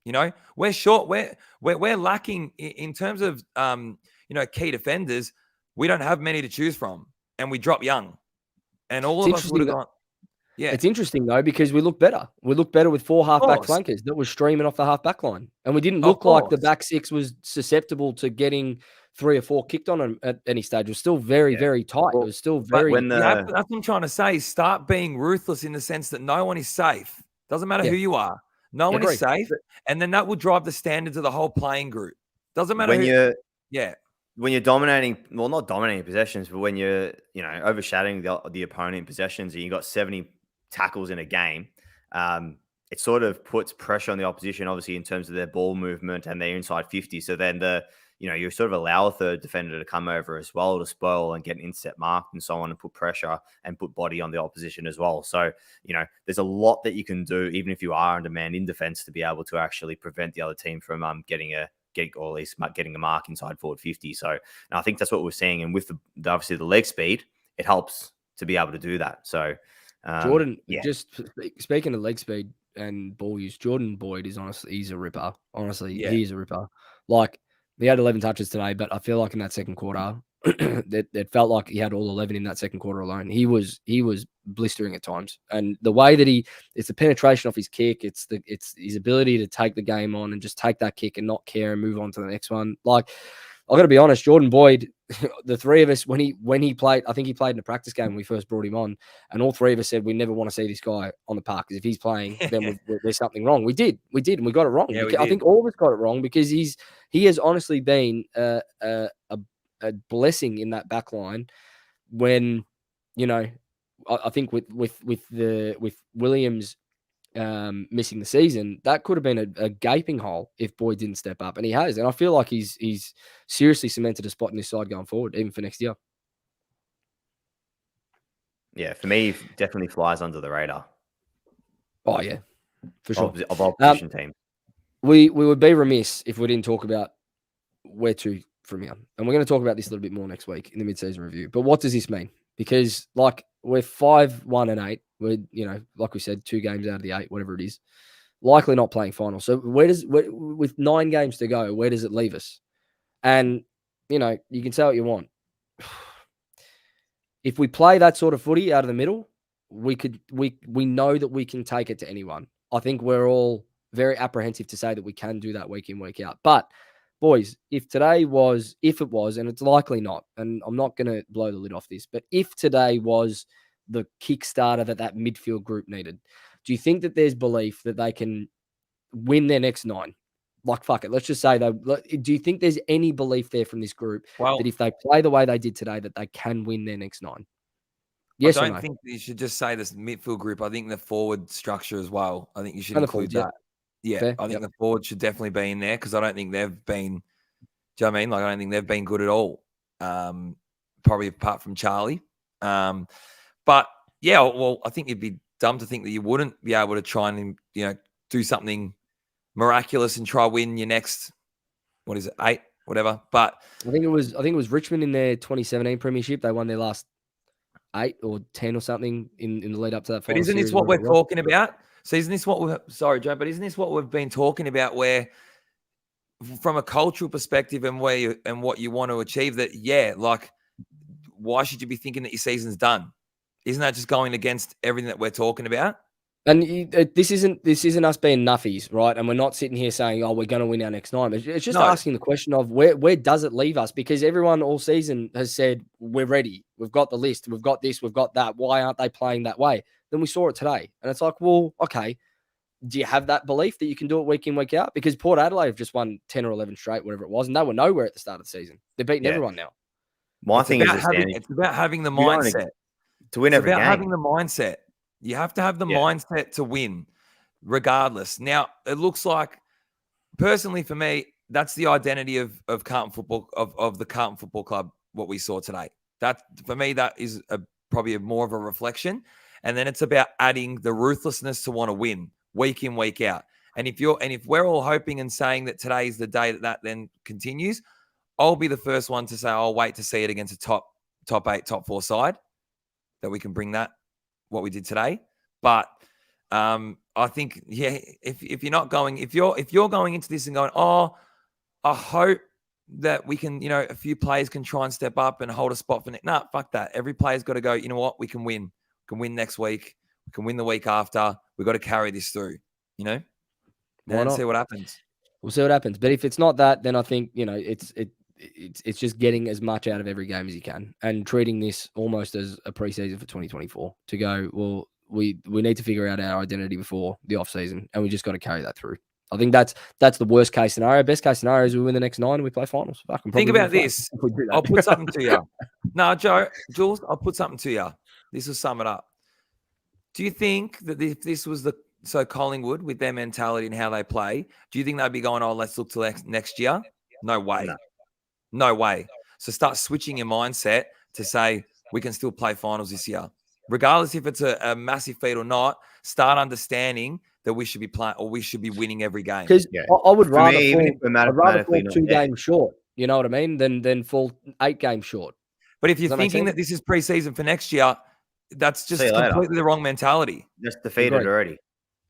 You know, we're short. We're lacking in terms of you know, key defenders. We don't have many to choose from, and we drop young, and all of us would have gone. Yeah, it's interesting though, because we look better. We look better with 4 halfback flankers that were streaming off the half back line, and we didn't look like the back six was susceptible to getting 3 or 4 kicked on them at any stage. It was still very, very tight. Well, it was still very. That's what I'm trying to say. Start being ruthless in the sense that no one is safe. Doesn't matter who you are. No one is safe, and then that will drive the standards of the whole playing group. Doesn't matter when you're dominating, well, not dominating possessions, but when you're, you know, overshadowing the opponent in possessions, and you got 70 tackles in a game, it sort of puts pressure on the opposition, obviously, in terms of their ball movement and their inside 50. So then you sort of allow a third defender to come over as well to spoil and get an intercept marked and so on, and put pressure and put body on the opposition as well. So, you know, there's a lot that you can do, even if you are undermanned in defense, to be able to actually prevent the other team from getting a mark inside forward 50. So, and I think that's what we're seeing. And with obviously the leg speed, it helps to be able to do that. So, Jordan, just speaking of leg speed and ball use, Jordan Boyd is honestly, he's a ripper. Honestly, he's a ripper. Like, he had 11 touches today, but I feel like in that second quarter, it felt like he had all 11 in that second quarter alone. He was blistering at times, and the way that it's the penetration off his kick, it's his ability to take the game on and just take that kick and not care and move on to the next one. Like, I got to be honest, Jordan Boyd, the three of us, when he played, I think he played in a practice game when we first brought him on, and all three of us said we never want to see this guy on the park, because if he's playing, then there's something wrong. We did, and we got it wrong. Yeah, I think all of us got it wrong, because he has honestly been a blessing in that back line. When, you know, I think with Williams missing the season, that could have been a gaping hole if Boyd didn't step up, and he has. And I feel like he's seriously cemented a spot in this side going forward, even for next year. Yeah, for me, he definitely flies under the radar. Oh yeah, for sure. Of opposition teams. We would be remiss if we didn't talk about where to from here, and we're going to talk about this a little bit more next week in the mid-season review. But what does this mean? Because like we're 5-1-8. We're, you know, like we said, 2 games out of the 8, whatever it is, likely not playing final. So with 9 games to go, where does it leave us? And, you know, you can say what you want. If we play that sort of footy out of the middle, we know that we can take it to anyone. I think we're all very apprehensive to say that we can do that week in, week out. But boys, if it was, and it's likely not, and I'm not going to blow the lid off this, but if today was the kickstarter that midfield group needed, do you think that there's belief that they can win their next 9? Like, fuck it, let's just say do you think there's any belief there from this group that if they play the way they did today, that they can win their next 9? Yes, I don't think you should just say this midfield group. I think the forward structure as well. I think you should include that. Yeah, fair. I think the forward should definitely be in there, because I don't think they've been. Do you know what I mean? Like, I don't think they've been good at all. Probably apart from Charlie. But yeah, well, I think it'd be dumb to think that you wouldn't be able to try and, you know, do something miraculous and try win your next, 8, whatever. But I think it was Richmond in their 2017 premiership. They won their last 8 or 10 or something in the lead up to that. But isn't this what we're talking about? So isn't this what Joe? But isn't this what we've been talking about? Where from a cultural perspective and what you want to achieve, that like, why should you be thinking that your season's done? Isn't that just going against everything that we're talking about? And this isn't us being nuffies, right? And we're not sitting here saying, "Oh, we're going to win our next 9." It's just asking the question of where does it leave us? Because everyone all season has said we're ready, we've got the list, we've got this, we've got that. Why aren't they playing that way? Then we saw it today, and it's like, well, okay, do you have that belief that you can do it week in, week out? Because Port Adelaide have just won 10 or 11 straight, whatever it was, and they were nowhere at the start of the season. They're beating everyone now. My thing is, it's about having the mindset to win every game. Having the mindset. You have to have the mindset to win, regardless. Now, it looks like, personally for me, that's the identity of Carlton Football, of the Carlton Football Club, what we saw today. That, for me, that is probably more of a reflection. And then it's about adding the ruthlessness to want to win week in, week out. And if we're all hoping and saying that today is the day that then continues, I'll be the first one to say I'll wait to see it against a top 8, top 4 side, that we can bring that, what we did today. But I think, if you're not going, if you're going into this and going, I hope that we can, a few players can try and step up and hold a spot for next. Nah, fuck that. Every player's got to go, you know what, we can win. We can win next week. We can win the week after. We've got to carry this through, and see what happens. We'll see what happens. But if it's not that, then I think, it's just getting as much out of every game as you can and treating this almost as a preseason for 2024 to go, well, we need to figure out our identity before the off season, and we just got to carry that through. I think that's the worst case scenario. Best case scenario is we win the next 9 and we play finals. Think about this. I'll put something to you. No, Jules, I'll put something to you. This will sum it up. Do you think that if this was so Collingwood with their mentality and how they play, do you think they'd be going, let's look to next year? No way. No way. So start switching your mindset to say we can still play finals this year. Regardless if it's a massive feat or not, start understanding that we should be playing or we should be winning every game. Because I would rather fall 2 games short, you know what I mean, than fall 8 games short. But if you're thinking that this is preseason for next year, that's just completely the wrong mentality. Just defeated already.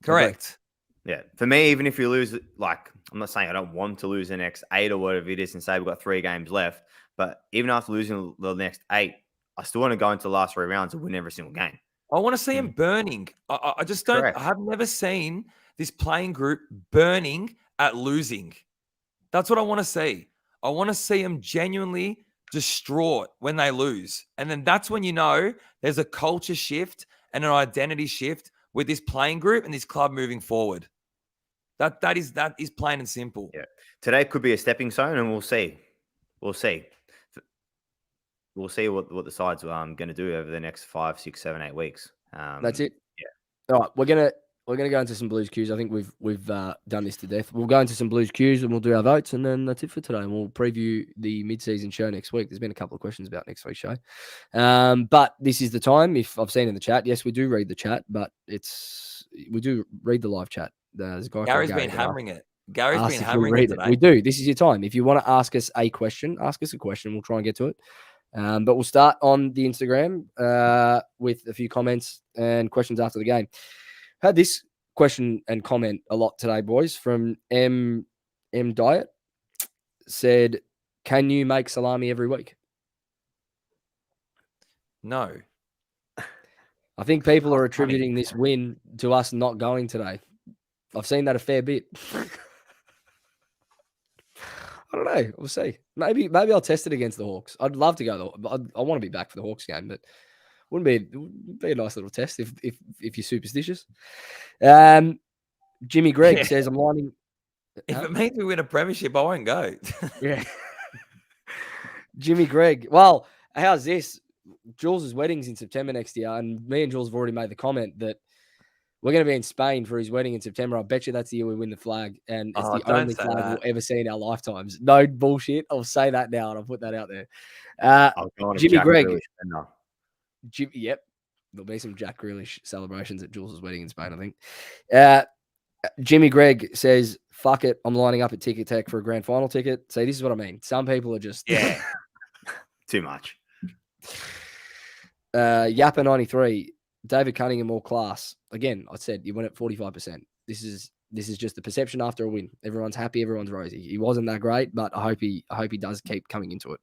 Correct. Yeah. For me, even if you lose, like, I'm not saying I don't want to lose the next 8 or whatever it is and say we've got 3 games left, but even after losing the next 8, I still want to go into the last 3 rounds and win every single game. I want to see him burning. I just don't. Correct. I have never seen this playing group burning at losing. That's what I want to see. I want to see them genuinely distraught when they lose. And then that's when there's a culture shift and an identity shift with this playing group and this club moving forward. That is plain and simple. Yeah. Today could be a stepping stone, and we'll see. We'll see what the side's going to do over the next 5, 6, 7, 8 weeks. That's it. Yeah. All right, we're gonna go into some Blues Qs. I think we've done this to death. We'll go into some Blues Qs and we'll do our votes, and then that's it for today. And we'll preview the mid-season show next week. There's been a couple of questions about next week's show, but this is the time. If I've seen in the chat, yes, we do read the chat, but we do read the live chat. There's a guy Gary's been hammering it. Gary's been hammering it today. We do. This is your time. If you want to ask us a question, ask us a question. We'll try and get to it. But we'll start on the Instagram with a few comments and questions after the game. Had this question and comment a lot today, boys, from M Diet. Said, can you make salami every week? No. I think people are attributing this win to us not going today. I've seen that a fair bit. I don't know. We'll see. Maybe I'll test it against the Hawks. I'd love to go. I want to be back for the Hawks game, but wouldn't be a nice little test if you're superstitious. Jimmy Gregg says, I'm lining. If it means we win a premiership, I won't go. Yeah. Jimmy Gregg. Well, how's this? Jules' wedding's in September next year, and me and Jules have already made the comment that we're going to be in Spain for his wedding in September. I bet you that's the year we win the flag, and it's the only flag we'll ever see in our lifetimes. No bullshit. I'll say that now, and I'll put that out there. Jimmy Gregg. Yep. There'll be some Jack Grealish celebrations at Jules' wedding in Spain, I think. Jimmy Gregg says, fuck it. I'm lining up at Ticket Tech for a grand final ticket. See, this is what I mean. Some people are just... Yeah. Too much. Yappa93. David Cunningham, all class. Again, I said you went at 45%. This is this is just the perception after a win. Everyone's happy, everyone's rosy. He wasn't that great, but I hope he does keep coming into it.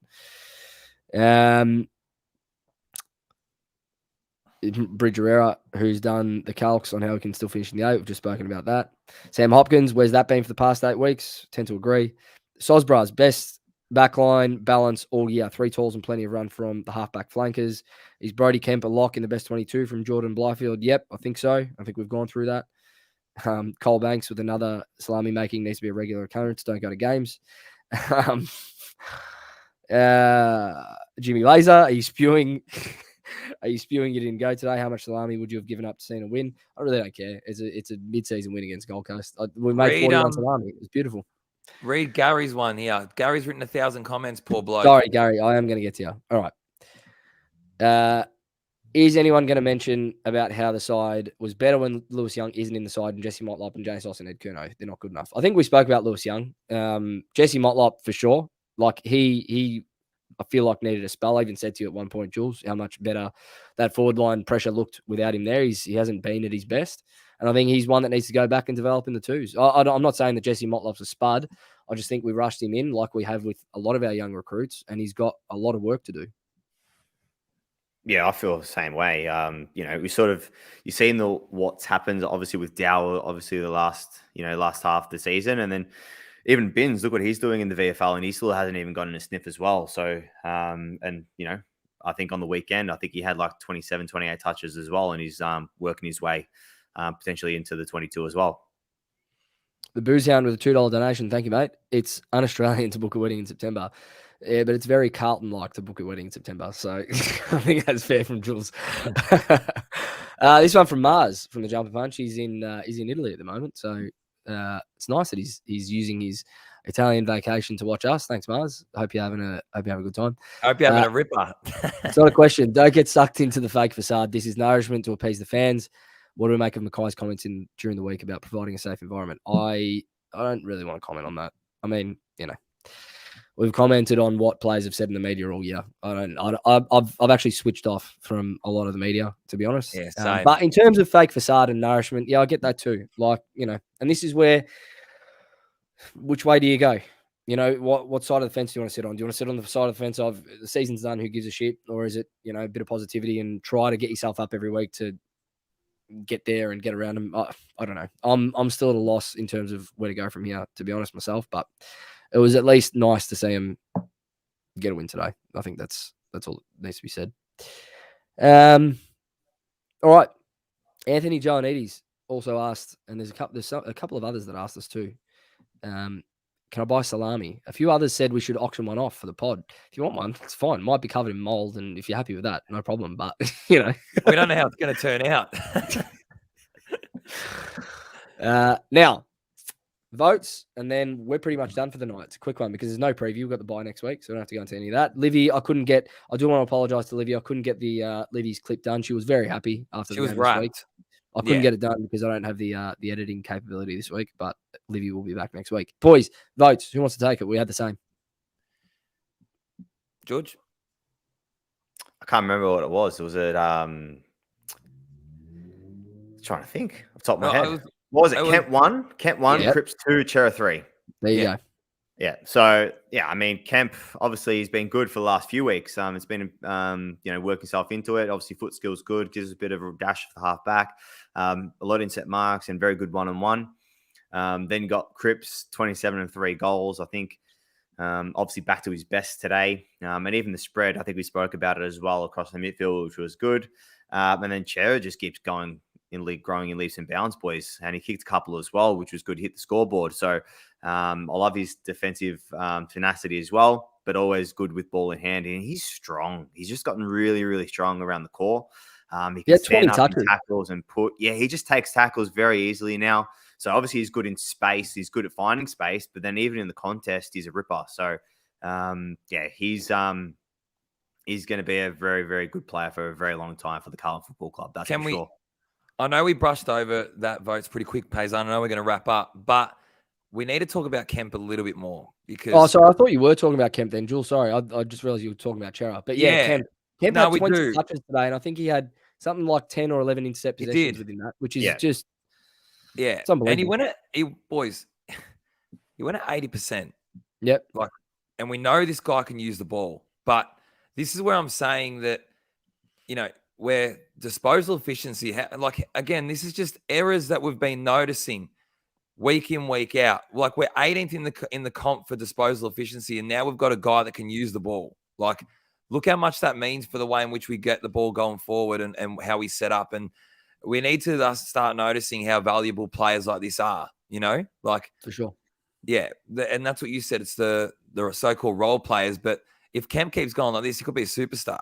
Bridgerera, who's done the calcs on how we can still finish in the 8. We've just spoken about that. Sam Hopkins, where's that been for the past 8 weeks? Tend to agree. Sosbras, best backline balance all year. 3 talls and plenty of run from the halfback flankers. Is Brody Kemp a lock in the best 22 from Jordan Blyfield? Yep, I think so. I think we've gone through that. Cole Banks with another salami making needs to be a regular occurrence. Don't go to games. Jimmy Laser, are you spewing? Are you spewing you didn't go today? How much salami would you have given up to see a win? I really don't care. It's a mid-season win against Gold Coast. We made 41 salami. It was beautiful. Read Gary's one here. Gary's written 1,000 comments, poor bloke. Sorry, Gary. I am going to get to you. All right. Is anyone going to mention about how the side was better when Lewis Young isn't in the side and Jesse Motlop and James Austin Ed Curnow? They're not good enough. I think we spoke about Lewis Young. Jesse Motlop for sure. Like he I feel like needed a spell. I even said to you at one point, Jules, how much better that forward line pressure looked without him there. He hasn't been at his best. And I think he's one that needs to go back and develop in the 2s. I'm not saying that Jesse Motlop's a spud. I just think we rushed him in like we have with a lot of our young recruits, and he's got a lot of work to do. Yeah, I feel the same way. You've seen what's happened obviously with Dow, obviously the last half of the season, and then even Binns, look what he's doing in the VFL, and he still hasn't even gotten a sniff as well. So, I think on the weekend, I think he had like 27, 28 touches as well, and he's working his way potentially into the 22 as well. The Booze Hound with a $2 donation. Thank you, mate. It's un-Australian to book a wedding in September. Yeah, but it's very Carlton-like to book a wedding in September. So I think that's fair from Jules. This one from Mars, from the Jumper Punch. He's in Italy at the moment. So it's nice that he's using his Italian vacation to watch us. Thanks, Mars. I hope you're having a good time. I hope you're having a ripper. It's not a question. Don't get sucked into the fake facade. This is nourishment to appease the fans. What do we make of Mackay's comments during the week about providing a safe environment? I don't really want to comment on that. I mean, we've commented on what players have said in the media all year. I've actually switched off from a lot of the media, to be honest. Yeah, same. But in terms of fake facade and nourishment, yeah, I get that too. Like, and this is where, which way do you go? What side of the fence do you want to sit on? Do you want to sit on the side of the fence of the season's done, who gives a shit? Or is it, a bit of positivity and try to get yourself up every week to get there and get around them? I don't know. I'm still at a loss in terms of where to go from here, to be honest myself, but it was at least nice to see him get a win today. I think that's all that needs to be said. All right. Anthony Joannides also asked, and there's a couple of others that asked us too. Can I buy salami? A few others said we should auction one off for the pod. If you want one, it's fine. Might be covered in mold, and if you're happy with that, no problem. But we don't know how it's going to turn out. Now, votes, and then we're pretty much done for the night. It's a quick one because there's no preview. We've got the bye next week, so we don't have to go into any of that. Livy, I do want to apologize to Livy. I couldn't get the Livy's clip done. She was very happy after the game this week. I couldn't get it done because I don't have the editing capability this week, but Livy will be back next week. Boys, votes. Who wants to take it? We had the same. George? I can't remember what it was. Was it trying to think off the top of my head. What was it? Kent 1? Kent 1, yep. Cripps 2, Chera 3. There you go. Yeah. So, I mean, Kemp, obviously, he's been good for the last few weeks. It's been, working himself into it. Obviously, foot skills good. Gives us a bit of a dash for the half back. A lot in set marks and very good one-on-one. Then you got Cripps, 27 and 3 goals. I think, obviously, back to his best today. And even the spread, I think we spoke about it as well across the midfield, which was good. And then Chera just keeps growing in leaps and bounds, boys. And he kicked a couple as well, which was good. Hit the scoreboard. So I love his defensive tenacity as well, but always good with ball in hand. And he's strong. He's just gotten really, really strong around the core. He can stand up in tackles and he just takes tackles very easily now. So obviously he's good in space. He's good at finding space, but then even in the contest, he's a ripper. So he's going to be a very, very good player for a very long time for the Carlton Football Club. That's for sure. I know we brushed over that votes pretty quick, Payson. I know we're going to wrap up, but we need to talk about Kemp a little bit more because. Oh, sorry, I thought you were talking about Kemp then, Jules. Sorry, I just realized you were talking about Chera. But Kemp had 20 touches today, and I think he had something like 10 or 11 intercept possessions within that, which is just Yeah, It's unbelievable. and he went at 80%. Yep. And we know this guy can use the ball, but this is where I'm saying that, where disposal efficiency, again, this is just errors that we've been noticing week in, week out. Like, we're 18th in the comp for disposal efficiency, and now we've got a guy that can use the ball. Like, look how much that means for the way in which we get the ball going forward and how we set up. And we need to start noticing how valuable players like this are, For sure. Yeah, and that's what you said. It's the so-called role players. But if Kemp keeps going like this, he could be a superstar.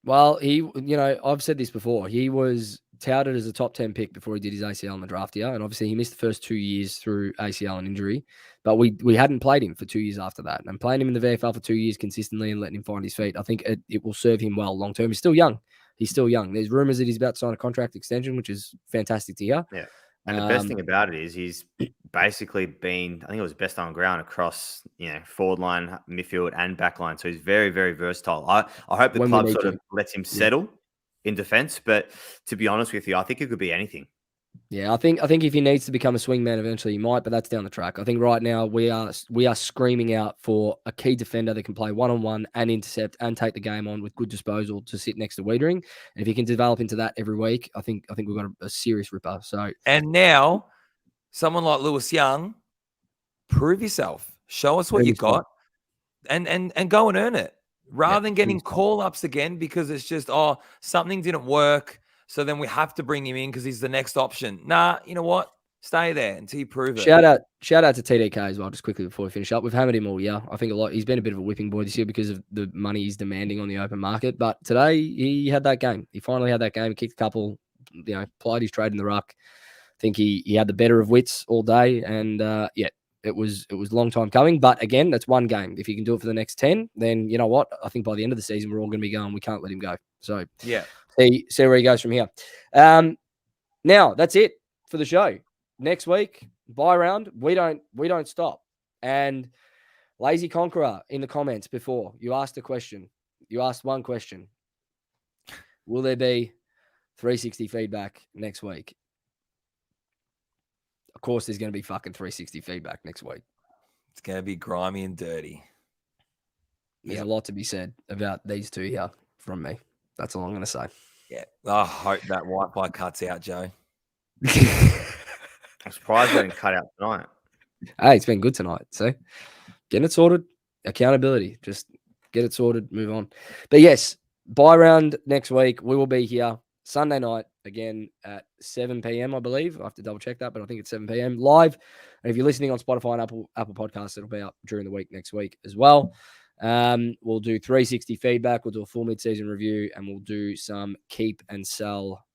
Well, I've said this before. He was touted as a top 10 pick before he did his ACL in the draft year. And obviously he missed the first 2 years through ACL and injury. But we hadn't played him for 2 years after that. And playing him in the VFL for 2 years consistently and letting him find his feet, I think it will serve him well long term. He's still young. There's rumors that he's about to sign a contract extension, which is fantastic to hear. Yeah. And the best thing about it is he's basically been, I think it was best on ground across, forward line, midfield, and backline. So he's very, very versatile. I hope the club sort of lets him settle in defense. But to be honest with you, I think it could be anything. Yeah, I think if he needs to become a swingman eventually, he might, but that's down the track. I think right now we are screaming out for a key defender that can play one-on-one and intercept and take the game on with good disposal to sit next to Wiedering. And if he can develop into that every week, I think we've got a serious ripper. So, and now someone like Lewis Young, prove yourself, show us what you got, and go and earn it, rather than getting call-ups again because it's just something didn't work. So then we have to bring him in because he's the next option. Nah, you know what? Stay there until you prove it. Shout out to TDK as well, just quickly before we finish up. We've hammered him all year. I think he's been a bit of a whipping boy this year because of the money he's demanding on the open market. But today he had that game. He finally had that game. He kicked a couple, plied his trade in the ruck. I think he had the better of wits all day. And it was a long time coming. But again, that's one game. If you can do it for the next 10, then you know what? I think by the end of the season, we're all going to be going, we can't let him go. So yeah. See where he goes from here. Now that's it for the show. Next week, bye round. We don't stop. And Lazy Conqueror in the comments before you asked a question. You asked one question. Will there be 360 feedback next week? Of course, there's going to be fucking 360 feedback next week. It's going to be grimy and dirty. There's a lot to be said about these two here from me. That's all I'm going to say. Yeah. I hope that Wi-Fi cuts out, Joe. I'm surprised they didn't cut out tonight. Hey, it's been good tonight. So getting it sorted, accountability. Just get it sorted, move on. But yes, bye round next week. We will be here Sunday night again at 7 p.m, I believe. I have to double check that, but I think it's 7 p.m. live. And if you're listening on Spotify and Apple Podcasts, it'll be up during the week next week as well. We'll do 360 feedback. We'll do a full mid-season review, and we'll do some keep and sell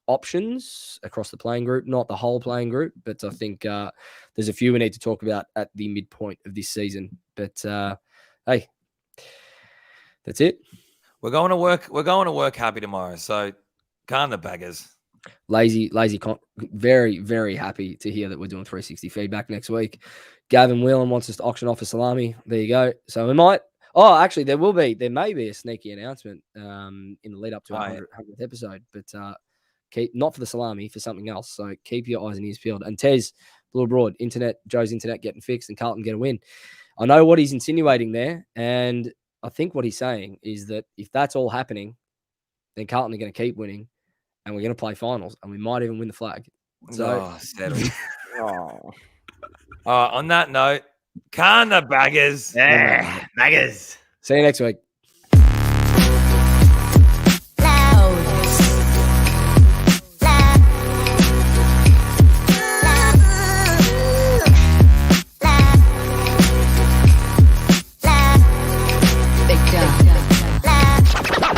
options across the playing group, not the whole playing group, but I think there's a few we need to talk about at the midpoint of this season. But hey, that's it. We're going to work. We're going to work happy tomorrow. So, calm the baggers. Lazy, very, very happy to hear that we're doing 360 feedback next week. Gavin Whelan wants us to auction off a Salami. There you go. So we might. Oh, actually, there may be a sneaky announcement in the lead up to our 100th episode, but not for the Salami, for something else. So keep your eyes and ears peeled. And Tez, Blue Abroad, Joe's internet getting fixed, and Carlton get a win. I know what he's insinuating there, and I think what he's saying is that if that's all happening, then Carlton are going to keep winning, and we're going to play finals, and we might even win the flag. So, settle. On that note, can the baggers. Yeah, baggers. See you next week.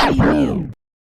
Midfield.